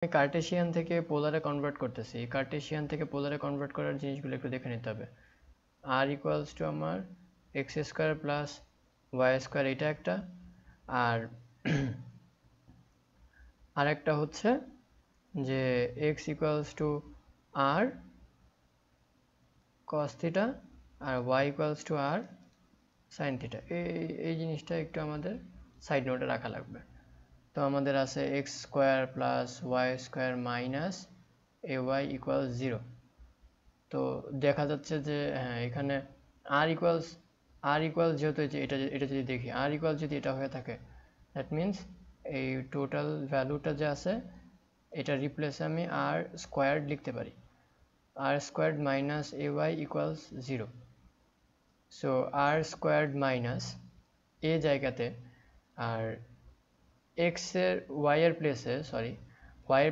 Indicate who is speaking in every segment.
Speaker 1: আমি কার্টেশিয়ান থেকে পোলারে কনভার্ট করতেছি। কার্টেশিয়ান থেকে পোলারে কনভার্ট করার জিনিসগুলো একটু দেখে নিতে হবে। আর ইকুয়ালস টু আমার x square plus y square, এটা একটা। আর আরেকটা হচ্ছে যে x equals to r cos theta আর y equals to r sine theta. এই জিনিসটা একটু আমাদের সাইড নোটে রাখা লাগবে। তো আমাদের আছে x square plus y square minus a y equal 0। তো দেখা যাচ্ছে যে হ্যাঁ, এখানে আর ইকুয়ালস যেহেতু এটা যদি দেখি আর ইকুয়াল যদি এটা হয়ে থাকে, দ্যাট মিন্স এই টোটাল ভ্যালুটা যে আছে এটা রিপ্লেসে আমি আর স্কোয়ার্ড লিখতে পারি, আর squared minus a Y equals 0। So R squared minus এ জায়গাতে আর ওয়াই এর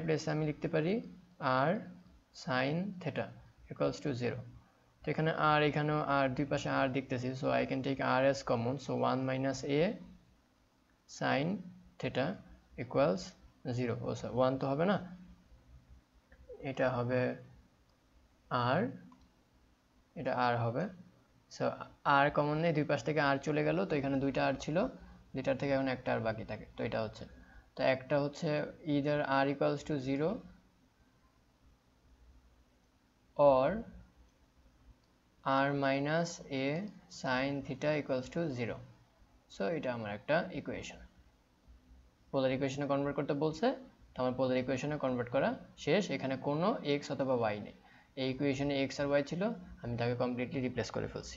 Speaker 1: প্লেসে আমি লিখতে পারি আর সাইন থেটা ইকুয়ালস টু 0। তো এখানে আর, এখানেও আর, দুই পাশে আর দেখতেছি, so I can take r as common. So 1 minus a sine theta equals 0। ও স্যার 1 তো হবে না, এটা হবে আর, এটা আর হবে। সো আর কমন নেই, দুই পাশ থেকে আর চলে গেল, তো এখানে দুইটা আর ছিল, দুইটার থেকে এখন একটা আর বাকি থাকে। তো এটা হচ্ছে, তো একটা হচ্ছে either r equals to 0 or r minus a sine theta equals to 0। So এটা আমার একটা ইকুয়েশন। পোলার ইকুয়েশনে কনভার্ট করতে বলছে, তো আমার পোলার ইকুয়েশনে কনভার্ট করা শেষ। এখানে কোনো এক্স অথবা ওয়াই নেই, এই ইকুয়েশনে এক্স আর ওয়াই ছিল, আমি তাকে কমপ্লিটলি রিপ্লেস করে ফেলছি।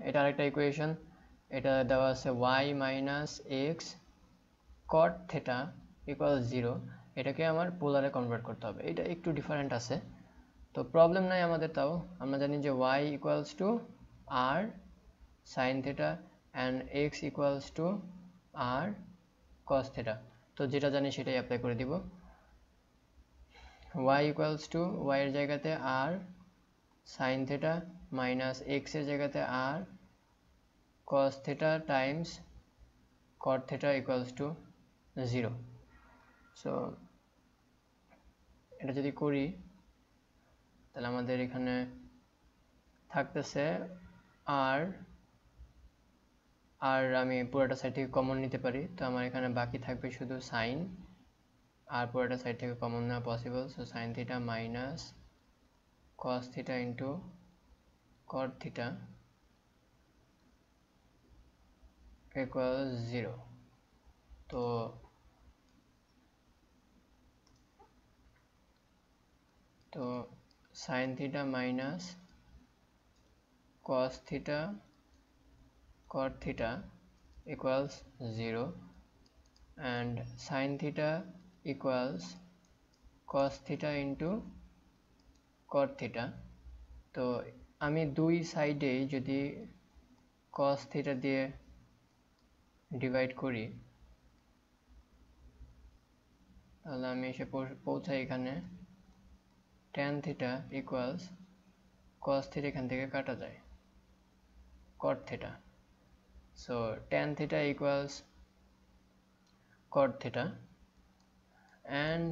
Speaker 1: এটা আরেকটা ইকুয়েশন, এটা দেওয়া আছে y minus x cot theta equal 0। এটাকে আমার পোলারে কনভার্ট করতে হবে, এটা একটু ডিফারেন্ট আছে, তো প্রবলেম নাই আমাদের। তাও আমরা জানি যে y equals to r sine theta and x equals to r cos theta. তো যেটা জানি সেটাই অ্যাপ্লাই করে দিব। ওয়াই ইকুয়ালস টু ওয়াই এর জায়গাতে আর সাইন থেটা মাইনাস এক্স এর জায়গাতে আর cos theta times cot theta equals to 0। So এটা যদি করি তাহলে আমাদের এখানে থাকতেছে আর, আর আমি পুরোটা সাইড থেকে কমন নিতে পারি, তো আমার এখানে বাকি থাকবে শুধু সাইন, আর পুরোটা সাইড থেকে কমন নেওয়া possible. So sine theta minus cos theta into cot theta equal 0। তো sine theta minus cos theta cot theta equals 0 and sin theta equals cos theta into cot theta। তো আমি দুই সাইডেই যদি cos theta দিয়ে divide করি তাহলে আমি এসে পৌঁছাই এখানে tan theta equals cos theta, এখান থেকে কাটা যায় cot theta। So tan theta equals cot theta and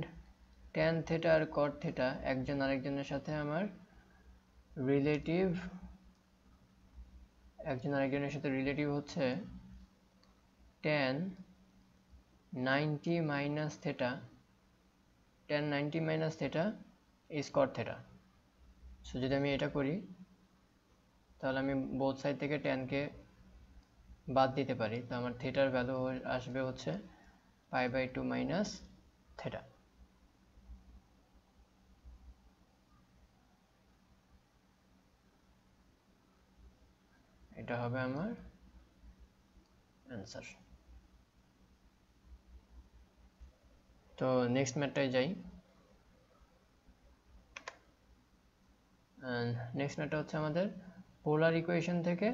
Speaker 1: tan theta R cot theta একজন আরেকজনের সাথে আমার রিলেটিভ, হচ্ছে tan 90 minus theta, tan 90 minus theta is cot theta। So যদি আমি এটা করি তাহলে আমি বোথ সাইড থেকে tan কে বাদ দিতে পারি, তো আমার থিটার ভ্যালু আসবে হচ্ছে π/2 মাইনাস থিটা। এটা হবে আমার অ্যান্সার। তো নেক্সট ম্যাথটায় যাই। নেক্সট ম্যাথটা হচ্ছে আমাদের পোলার ইকুয়েশন থেকে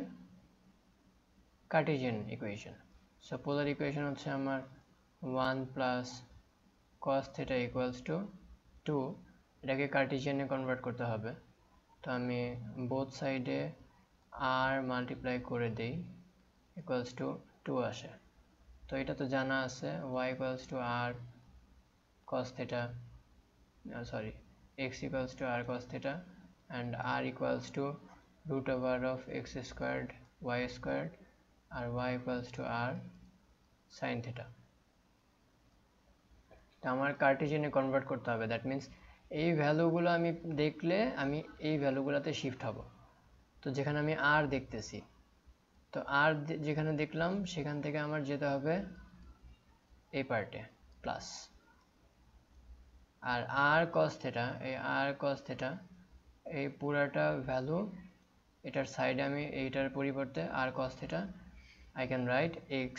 Speaker 1: কার্টেসিয়ান ইকুয়েশন। সো পোলার ইকুয়েশন হচ্ছে আমার 1 plus cos theta equals to 2, এটাকে কার্টেসিয়ানে কনভার্ট করতে হবে। তো আমি বোথ সাইডে আর মাল্টিপ্লাই করে দিই, ইকুয়ালস টু 2 আসে। তো এটা তো জানা আছে y equals to r cos theta, sorry, x equals to r cos theta, and r equals to root over of x squared y squared, আর y equals to r sin theta. তো আমার কার্টেসিয়ানে convert করতে হবে, that means এই ভ্যালুগুলো আমি দেখলে আমি এই ভ্যালুগুলোতে শিফট হব। তো যেখানে আমি আর দেখতেছি, তো আর যেখানে দেখলাম সেখান থেকে আমার যেতে হবে এই পার্টে প্লাস, আর আর cos theta, এই আর cos theta এই পুরাটা ভ্যালু এটার সাইডে আমি এইটার পরিবর্তে আর cos theta I can write x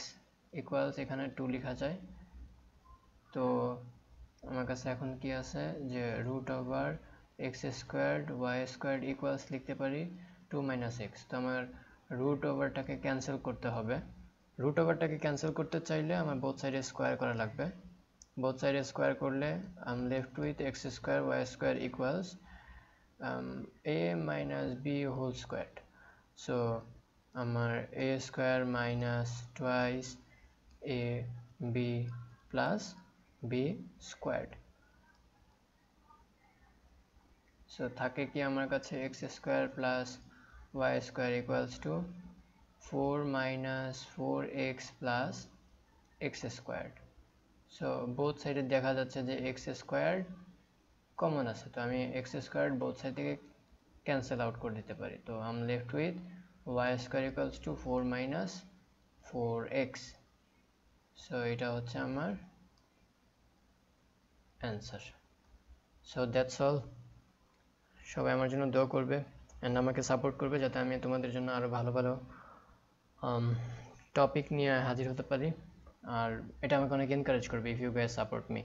Speaker 1: equals এখানে 2 লেখা যায়। তো আমার কাছে এখন কি আছে যে root over x squared y squared equals লিখতে পারি 2 minus x। তো আমার root over টাকে ক্যান্সেল করতে হবে। root over টাকে ক্যান্সেল করতে চাইলে আমার both side স্কয়ার করা লাগবে। both side স্কয়ার করলে I'm left with x square y square equals a minus b whole squared. So আমার a square minus twice a b plus b squared. So থাকে কি আমার কাছে x square plus y square equals to 4 minus 4x plus x squared. So both side দেখা যাচ্ছে যে x squared common আছে, তো আমি x squared both side থেকে ক্যান্সেল আউট করে দিতে পারি। তো I'm left with y square equals to 4 minus 4x. So এটা হচ্ছে আমার অ্যান্সার। So that's all. সবাই আমার জন্য দোয়া করবে এন্ড আমাকে সাপোর্ট করবে যাতে আমি তোমাদের জন্য আরো ভালো ভালো টপিক নিয়ে হাজির হতে পারি, আর এটা আমাকে অনেক এনকারেজ করবে if you guys support me.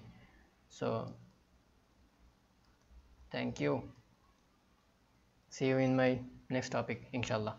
Speaker 1: So thank you. See you in my next topic, inshallah.